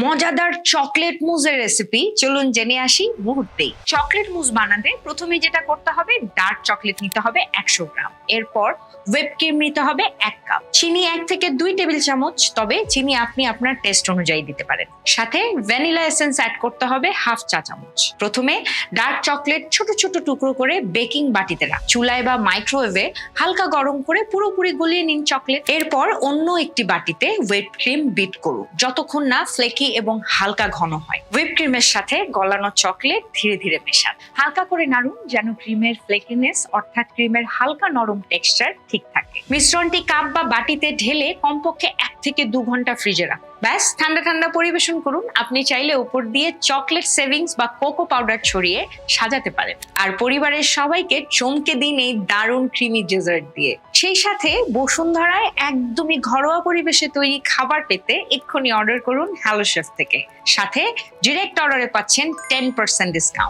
মজাদার chocolate মুজের recipe চলুন জেনে আসি মুহূর্তেই। চকলেট মুজ বানাতে প্রথমে যেটা করতে হবে, ডার্ক চকলেট নিতে হবে 100 গ্রাম। এরপর হুইপ ক্রিম নিতে হবে 1 কাপ, চিনি 1 থেকে 2 টেবিল চামচ, তবে চিনি আপনি আপনার টেস্ট অনুযায়ী দিতে পারেন। সাথে ভ্যানিলা এসেন্স অ্যাড করতে হবে হাফ চা চামচ। প্রথমে ডার্ক চকলেট ছোট ছোট টুকরো করে বেকিং বাটিতে রাখ, চুলায় বা মাইক্রোওয়েভে হালকা গরম করে পুরোপুরি গলিয়ে নিন চকলেট। এরপর অন্য একটি বাটিতে হুইপ ক্রিম বিট করুন যতক্ষণ না ফ্লেকি এবং হালকা ঘন হয়। হুইপ ক্রিমের সাথে গলানো চকলেট ধীরে ধীরে মেশান, হালকা করে নাড়ুন যেন ক্রিমের ফ্লেকিনেস অর্থাৎ ক্রিমের হালকা নরম টেক্সচার ঠিক থাকে। মিশ্রণটি কাপ বা বাটিতে ঢেলে কমপক্ষে 1 থেকে 2 ঘন্টা ফ্রিজে রাখুন। ব্যাস, ঠান্ডা ঠান্ডা পরিবেশন করুন। আপনি চাইলে উপর দিয়ে চকলেট সেভিংস বা কোকো পাউডার ছড়িয়ে সাজাতে পারেন, আর পরিবারের সবাইকে চমকে দিন এই দারুণ ক্রিমি ডেজার্ট দিয়ে। সেই সাথে বসুন্ধরায় একদমই ঘরোয়া পরিবেশে তৈরি খাবার পেতে এক্ষুনি অর্ডার করুন হ্যালো শেফ থেকে। সাথে ডিরেক্ট অর্ডারে পাচ্ছেন 10% ডিসকাউন্ট।